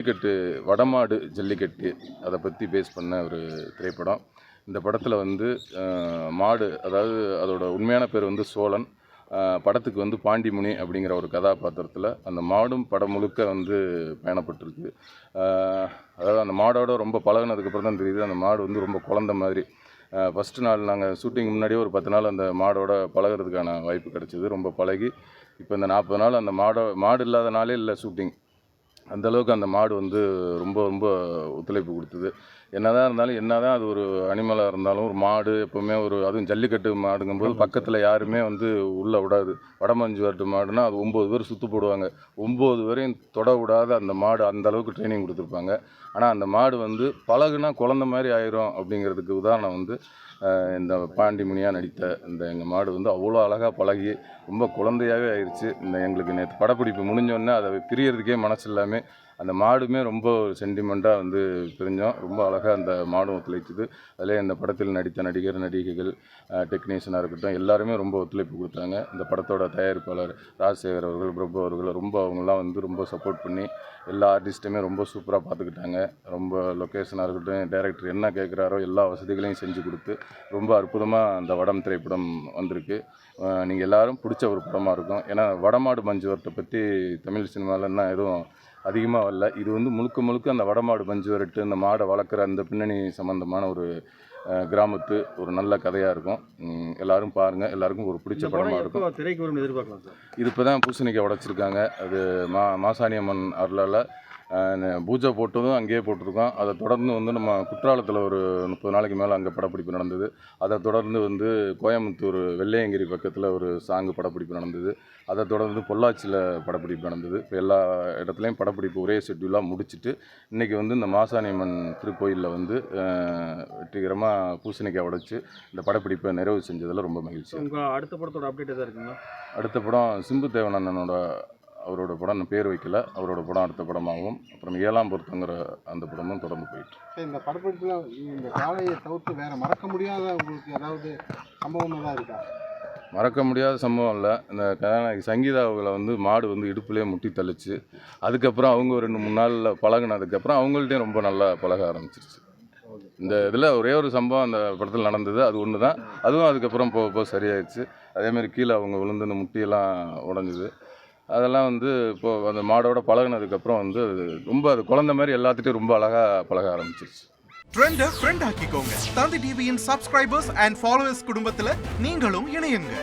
ஜல்லிக்கட்டு வடமாடு ஜல்லிக்கட்டு அதை பற்றி பேஸ் பண்ண ஒரு திரைப்படம். இந்த படத்தில் வந்து மாடு, அதாவது அதோட உண்மையான பேர் வந்து சோழன். படத்துக்கு வந்து பாண்டிமுனி அப்படிங்கிற ஒரு கதாபாத்திரத்தில் அந்த மாடும் படம் முழுக்க வந்து பயணப்பட்டிருக்கு. அதாவது அந்த மாடோட ரொம்ப பழகினதுக்கப்புறம் தான் தெரியுது அந்த மாடு வந்து ரொம்ப குழந்த மாதிரி. ஃபஸ்ட்டு நாள் நாங்கள் ஷூட்டிங் முன்னாடியே ஒரு 10 நாள் அந்த மாடோட பழகிறதுக்கான வாய்ப்பு கிடச்சிது. ரொம்ப பழகி இப்போ இந்த 40 நாள் அந்த மாடு இல்லாத நாளே இல்லை ஷூட்டிங். அந்தளவுக்கு அந்த மாடு வந்து ரொம்ப ரொம்ப ஒத்துழைப்பு கொடுத்தது. என்னதான் இருந்தாலும், என்னதான் அது ஒரு அனிமலாக இருந்தாலும், ஒரு மாடு எப்போவுமே அதுவும் ஜல்லிக்கட்டு மாடுங்கும்போது பக்கத்தில் யாருமே வந்து உள்ளே விடாது. வடமஞ்சு வரட்டு மாடுனா அது 9 பேர் சுற்று போடுவாங்க. 9 பேரையும் தொட விடாத அந்த மாடு அந்தளவுக்கு ட்ரைனிங் கொடுத்துருப்பாங்க. ஆனால் அந்த மாடு வந்து பழகுனா குழந்த மாதிரி ஆயிரும் அப்படிங்கிறதுக்கு உதாரணம் வந்து இந்த பாண்டிமுனியாக நடித்த எங்கள் மாடு வந்து அவ்வளோ அழகாக பழகி ரொம்ப குழந்தையாகவே ஆயிடுச்சு. எங்களுக்கு நேற்று படப்பிடிப்பு முடிஞ்சோடனே அதை பிரியறதுக்கே மனசு இல்லாமல் அந்த மாடுமே ரொம்ப சென்டிமெண்ட்டாக வந்து பிரிஞ்சோம். ரொம்ப அழகாக அந்த மாடும் ஒத்துழைச்சிது. அதிலே இந்த படத்தில் நடித்த நடிகர் நடிகைகள், டெக்னீஷியனாக இருக்கட்டும், எல்லாருமே ரொம்ப ஒத்துழைப்பு கொடுத்தாங்க. இந்த படத்தோட தயாரிப்பாளர் ராஜசேகர் அவர்கள், பிரபு அவர்கள் ரொம்ப அவங்களாம் வந்து ரொம்ப சப்போர்ட் பண்ணி எல்லா ஆர்டிஸ்ட்டுமே ரொம்ப சூப்பராக பார்த்துக்கிட்டாங்க. ரொம்ப லொக்கேஷனாக இருக்கட்டும், டைரக்டர் என்ன கேட்குறாரோ எல்லா வசதிகளையும் செஞ்சு கொடுத்து ரொம்ப அற்புதமாக அந்த வடம் திரைப்படம் வந்திருக்கு. நீங்கள் எல்லோரும் பிடிச்ச ஒரு படமாக இருக்கும். ஏன்னா வடமாடு மஞ்சு வரட்டை பற்றி தமிழ் சினிமாவில் என்ன எதுவும் அதிகமாக வரல. இது வந்து முழுக்க அந்த வடமாடு மஞ்சு வரட்டு, அந்த மாடை வளர்க்குற அந்த பின்னணி சம்மந்தமான ஒரு கிராமத்து ஒரு நல்ல கதையாக இருக்கும். எல்லோரும் பாருங்கள். எல்லாருக்கும் ஒரு பிடிச்ச படமாக இருக்கும். திரைக்கு வரும் எதிர்பார்க்கலாம் சார். இது இப்போ தான் பூசணிக்காய் உடைச்சிருக்காங்க. அது மாசாணியம்மன் அருளால் பூஜை போட்டதும் அங்கேயே போட்டிருக்கோம். அதை தொடர்ந்து வந்து நம்ம குற்றாலத்தில் ஒரு 30 நாளைக்கு மேலே அங்கே படப்பிடிப்பு நடந்தது. அதை தொடர்ந்து வந்து கோயம்புத்தூர் வெள்ளையங்கிரி பக்கத்தில் ஒரு சாங்கு படப்பிடிப்பு நடந்தது. அதை தொடர்ந்து பொள்ளாச்சியில் படப்பிடிப்பு நடந்தது. இப்போ எல்லா இடத்துலையும் படப்பிடிப்பு ஒரே ஷெட்யூலாக முடிச்சுட்டு இன்றைக்கி வந்து இந்த மாசாணியம்மன் திருக்கோயிலில் வந்து வெற்றிகரமாக பூசணிக்காய் உடைச்சி இந்த படப்பிடிப்பை நிறைவு செஞ்சதில் ரொம்ப மகிழ்ச்சி. உங்கள் அடுத்த படத்தோட அப்டேட் எதாவது இருக்குங்களா? அடுத்த படம் சிம்பு தேவனண்ணனோட அவரோட படம் நான் பேர் வைக்கல. அவரோட படம் அடுத்த படமாகவும், அப்புறம் 7ஆம் பொருத்தங்கிற அந்த படமும் தொடர்ந்து போயிட்டு. இந்த படப்பிடிப்பில் இந்த காளையை தவிர்த்து வேறு மறக்க முடியாத உங்களுக்கு ஏதாவது சம்பவம் தான் இருக்கா? மறக்க முடியாத சம்பவம் இல்லை. இந்த கதாநாயகி சங்கீதா அவங்களை வந்து மாடு வந்து இடுப்புலேயே முட்டி தள்ளிச்சு. அதுக்கப்புறம் அவங்க ஒரு 2-3 நாளில் பழகினதுக்கப்புறம் அவங்கள்ட்டையும் ரொம்ப நல்லா பழக ஆரம்பிச்சிருச்சு. இந்த இதில் ஒரே ஒரு சம்பவம் அந்த படத்தில் நடந்தது. அது ஒன்று தான். அதுவும் அதுக்கப்புறம் போக சரியாயிடுச்சு. அதேமாதிரி கீழே அவங்க விழுந்து இந்த முட்டியெல்லாம் உடஞ்சிது. அதெல்லாம் வந்து இப்போது அந்த மாடோட பழகினதுக்கப்புறம் வந்து ரொம்ப அது குழந்தை மாதிரி எல்லாத்துட்டையும் ரொம்ப அழகாக பழக ஆரம்பிச்சிருச்சு. ட்ரெண்டை ஃப்ரெண்ட் ஆக்கிக்கோங்க. தந்தி டிவியின் சப்ஸ்கிரைபர்ஸ் அண்ட் ஃபாலோவர்ஸ் குடும்பத்தில் நீங்களும் இணையுங்க.